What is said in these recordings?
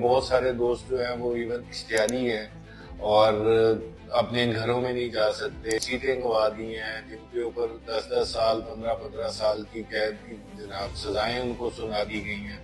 بہت سارے دوست جو ہیں وہ ایون اشتہاری ہیں اور اپنے گھروں میں نہیں جا سکتے، سیٹیں گوا دی ہیں جن کے اوپر 10 سال 15 سال کی قید کی جناب سزائیں ان کو سنا دی گئی ہیں۔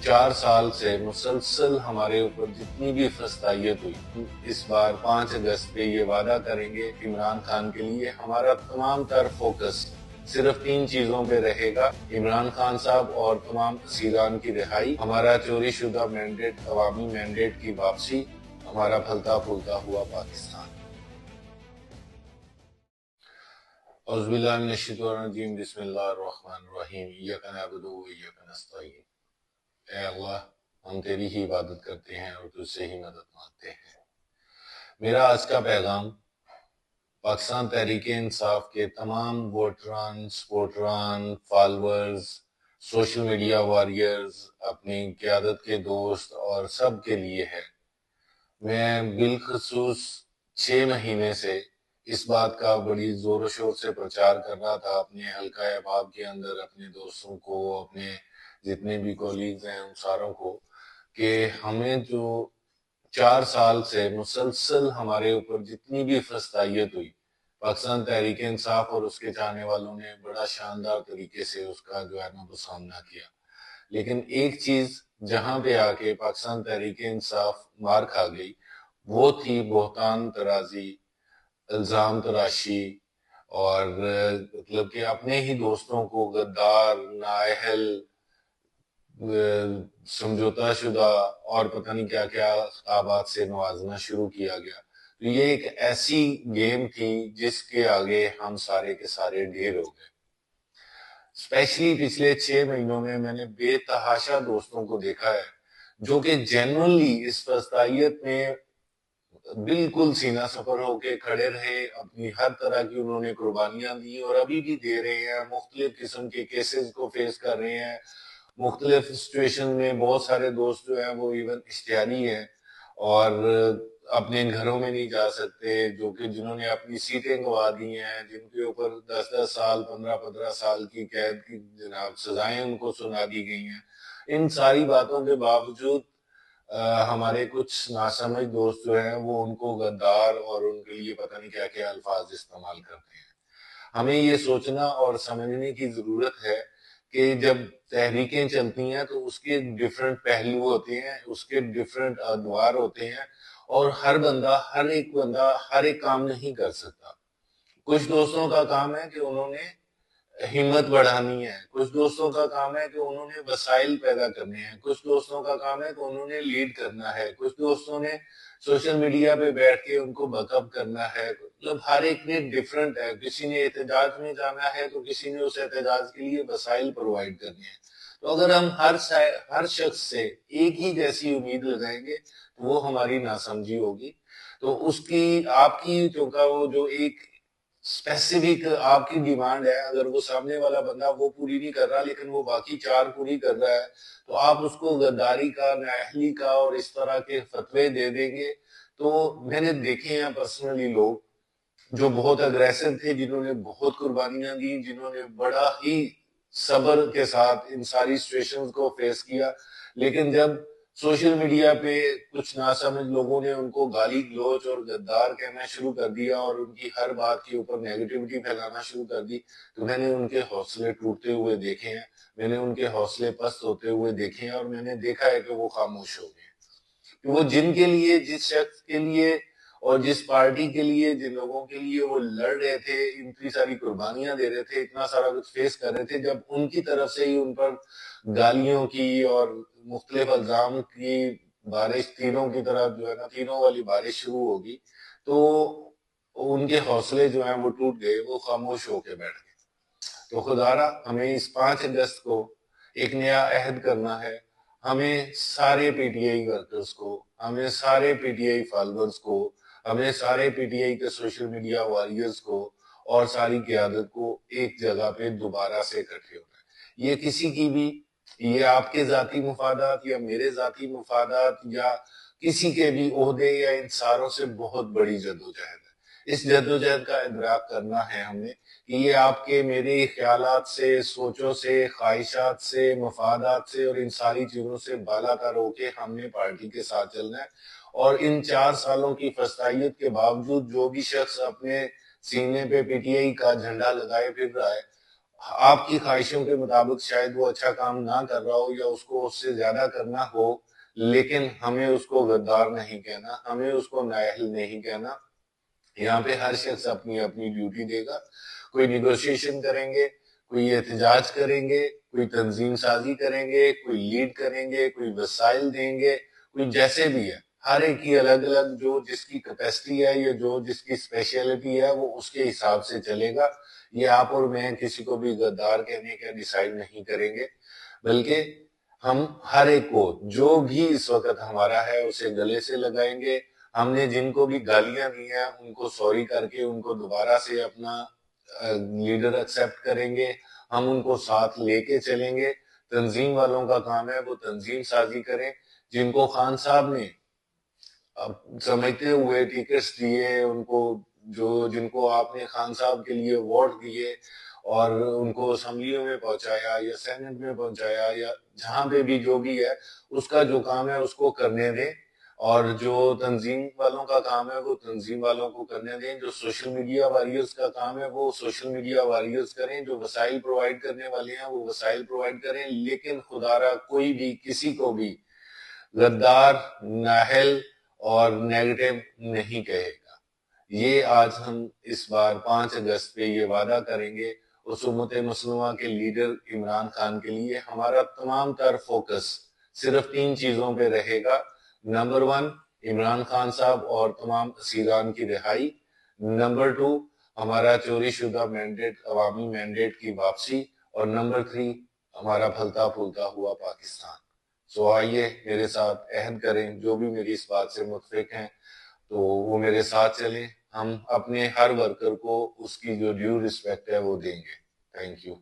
4 سال سے مسلسل ہمارے اوپر جتنی بھی فسطائیت ہوئی، اس بار 5 اگست پہ یہ وعدہ کریں گے عمران خان کے لیے ہمارا تمام تر فوکس صرف 3 چیزوں پہ رہے گا: عمران خان صاحب اور تمام اسیران کی رہائی، ہمارا چوری شدہ مینڈیٹ، عوامی مینڈیٹ کی واپسی، ہمارا پھلتا پھولتا ہوا پاکستان۔ اعوذ باللہ من الشیطان الرجیم، بسم اللہ الرحمن الرحیم، ایاک نعبد و ایاک نستعین۔ اے اللہ، ہم تیری ہی عبادت کرتے ہیں اور تجھ سے ہی مدد مانگتے ہیں۔ میرا آج کا پیغام پاکستان تحریک انصاف کے تمام ووٹران، سپورٹران، فالورز، سوشل میڈیا واریئرز، اپنی قیادت کے دوست اور سب کے لیے ہے۔ میں بالخصوص 6 مہینے سے اس بات کا بڑی زور و شور سے پرچار کر رہا تھا اپنے حلقہ احباب کے اندر، اپنے دوستوں کو، اپنے جتنے بھی کولیگز ہیں ان ساروں کو، کہ ہمیں جو 4 سال سے مسلسل ہمارے اوپر جتنی بھی فسطائیت ہوئی، پاکستان تحریک انصاف اور اس کے چاہنے والوں نے بڑا شاندار طریقے سے اس کا جو ہے نا وہ سامنا کیا۔ لیکن ایک چیز جہاں پہ آ کے پاکستان تحریک انصاف مار کھا گئی، وہ تھی بہتان ترازی، الزام تراشی، اور مطلب کہ اپنے ہی دوستوں کو غدار، نااہل، سمجھوتا شدہ اور پتہ نہیں کیا کیا خطابات سے نوازنا شروع کیا گیا۔ تو یہ ایک ایسی گیم تھی جس کے آگے ہم سارے کے سارے ڈھیر ہو گئے۔ اسپیشلی پچھلے 6 مہینوں میں میں نے بے تحاشا دوستوں کو دیکھا ہے جو کہ جینوئنلی اس فسطائیت میں بالکل سینہ سفر ہو کے کھڑے رہے، اپنی ہر طرح کی انہوں نے قربانیاں دی اور ابھی بھی دے رہے ہیں، مختلف قسم کے کیسز کو فیس کر رہے ہیں، مختلف سچویشن میں۔ بہت سارے دوست جو ہیں وہ ایون اشتہاری ہیں اور اپنے گھروں میں نہیں جا سکتے، جو کہ جنہوں نے اپنی سیٹیں گوا دی ہیں، جن کے اوپر 10 سال 15 سال کی قید کی جناب سزائیں ان کو سنا دی گئی ہیں۔ ان ساری باتوں کے باوجود ہمارے کچھ ناسمجھ دوست جو ہیں وہ ان کو غدار اور ان کے لیے پتہ نہیں کیا کیا الفاظ استعمال کرتے ہیں۔ ہمیں یہ سوچنا اور سمجھنے کی ضرورت ہے کہ جب تحریکیں چلتی ہیں تو اس کے ڈیفرنٹ پہلو ہوتے ہیں، اس کے ڈیفرنٹ ادوار ہوتے ہیں، اور ہر بندہ ہر ایک کام نہیں کر سکتا۔ کچھ دوستوں کا کام ہے کہ انہوں نے ہمت بڑھانی ہے، کچھ دوستوں کا کام ہے کہ انہوں نے وسائل پیدا کرنے ہیں، کچھ دوستوں کا کام ہے کہ انہوں نے لیڈ کرنا ہے، کچھ دوستوں نے سوشل میڈیا پہ بیٹھ کے ان کو بیک اپ کرنا ہے۔ مطلب ہر ایک نے ڈیفرنٹ ہے، کسی نے احتجاج میں جانا ہے تو کسی نے اس احتجاج کے لیے وسائل پرووائڈ کرنے ہیں۔ تو اگر ہم ہر شخص سے ایک ہی جیسی امید لگائیں گے تو وہ ہماری ناسمجھی ہوگی۔ تو اس کی آپ کی چونکہ وہ جو ایک اسپیسیفک آپ کی ڈیمانڈ ہے، اگر وہ سامنے والا بندہ وہ پوری نہیں کر رہا لیکن وہ باقی 4 پوری کر رہا ہے، تو آپ اس کو غداری کا، نااہلی کا اور اس طرح کے فتوے دے دیں گے۔ تو میں نے دیکھے ہیں پرسنلی لوگ جو بہت اگریسو تھے، جنہوں نے بہت قربانیاں دی، جنہوں نے بڑا ہی صبر کے ساتھ ان ساری سچویشنز کو فیس کیا، لیکن جب سوشل میڈیا پہ کچھ ناسمجھ لوگوں نے ان کو گالی گلوچ اور غدار کہنا شروع کر دیا اور ان کی ہر بات کے اوپر نیگیٹیوٹی پھیلانا شروع کر دی، تو میں نے ان کے حوصلے ٹوٹتے ہوئے دیکھے ہیں، میں نے ان کے حوصلے پست ہوتے ہوئے دیکھے ہیں، اور میں نے دیکھا ہے کہ وہ خاموش ہو گئے۔ کہ وہ جن کے لیے، جس شخص کے لیے اور جس پارٹی کے لیے، جن لوگوں کے لیے وہ لڑ رہے تھے، اتنی ساری قربانیاں دے رہے تھے، اتنا سارا کچھ فیس کر رہے تھے، جب ان کی طرف سے ہی ان پر گالیوں کی اور مختلف الزام کی بارش تینوں کی طرف جو ہے نا، تینوں والی بارش شروع ہوگی، تو ان کے حوصلے جو ہیں وہ ٹوٹ گئے، وہ خاموش ہو کے بیٹھ گئے۔ تو خدارا ہمیں اس 5 اگست کو ایک نیا عہد کرنا ہے، ہمیں سارے پی ٹی آئی ورکرز کو، ہمیں سارے پی ٹی آئی فالورز کو، ہمیں سارے پی ٹی آئی کے سوشل میڈیا واریئرز کو اور ساری قیادت کو ایک جگہ پہ دوبارہ سے اکٹھے ہونا ہے۔ یہ کسی کی بھی، یہ آپ کے ذاتی مفادات یا میرے ذاتی مفادات یا کسی کے بھی عہدے یا انصاروں سے بہت بڑی جدوجہد ہے۔ اس جدوجہد کا ادراک کرنا ہے ہمیں کہ یہ آپ کے میرے خیالات سے، سوچوں سے، خواہشات سے، مفادات سے اور ان ساری چیزوں سے بالا تر ہو کے ہم نے پارٹی کے ساتھ چلنا ہے۔ اور ان 4 سالوں کی فسطائیت کے باوجود جو بھی شخص اپنے سینے پہ پی ٹی آئی کا جھنڈا لگائے پھر رہا ہے، آپ کی خواہشوں کے مطابق شاید وہ اچھا کام نہ کر رہا ہو یا اس کو اس سے زیادہ کرنا ہو، لیکن ہمیں اس کو غدار نہیں کہنا، ہمیں اس کو نااہل نہیں کہنا۔ یہاں پہ ہر شخص اپنی اپنی ڈیوٹی دے گا، کوئی نیگوشیشن کریں گے، کوئی احتجاج کریں گے، کوئی تنظیم سازی کریں گے، کوئی لیڈ کریں گے، کوئی وسائل دیں گے، کوئی جیسے بھی ہے، ہر ایک کی الگ الگ جو جس کی کیپیسٹی ہے یا جو جس کی اسپیشلٹی ہے وہ اس کے حساب سے چلے گا۔ یہ آپ اور میں کسی کو بھی غدار کہنے کا ڈیسائیڈ نہیں کریں گے، بلکہ ہم ہر ایک کو جو بھی اس وقت ہمارا ہے اسے گلے سے لگائیں گے۔ ہم نے جن کو بھی گالیاں دی ہیں ان کو سوری کر کے ان کو دوبارہ سے اپنا لیڈر ایکسپٹ کریں گے، ہم ان کو ساتھ لے کے چلیں گے۔ تنظیم والوں کا کام ہے وہ تنظیم سازی کریں، جن کو خان صاحب نے سمجھتے ہوئے ٹکٹس دیے، ان کو جن کو آپ نے خان صاحب کے لیے ووٹ دیے اور ان کو اسمبلیوں میں پہنچایا یا سینٹ میں پہنچایا یا جہاں پہ بھی جو بھی ہے، اس کا جو کام ہے اس کو کرنے دیں، اور جو تنظیم والوں کا کام ہے وہ تنظیم والوں کو کرنے دیں، جو سوشل میڈیا واریئرز کا کام ہے وہ سوشل میڈیا واریئرز کریں، جو وسائل پرووائڈ کرنے والے ہیں وہ وسائل پرووائڈ کریں، لیکن خدا را کوئی بھی کسی کو بھی غدار، نااہل اور نیگیٹو نہیں کہے گا۔ یہ آج ہم اس بار 5 اگست پہ یہ وعدہ کریں گے۔ اس امت مسلمہ کے لیڈر عمران خان کے لیے ہمارا تمام تر فوکس صرف 3 چیزوں پہ رہے گا۔ نمبر 1 عمران خان صاحب اور تمام اسیران کی رہائی، نمبر 2 ہمارا چوری شدہ مینڈیٹ، عوامی مینڈیٹ کی واپسی، اور نمبر 3 ہمارا پھلتا پھولتا ہوا پاکستان۔ سو آئیے میرے ساتھ عہد کریں، جو بھی میری اس بات سے متفق ہیں تو وہ میرے ساتھ چلیں، ہم اپنے ہر ورکر کو اس کی جو ڈیو رسپیکٹ ہے وہ دیں گے۔ Thank you.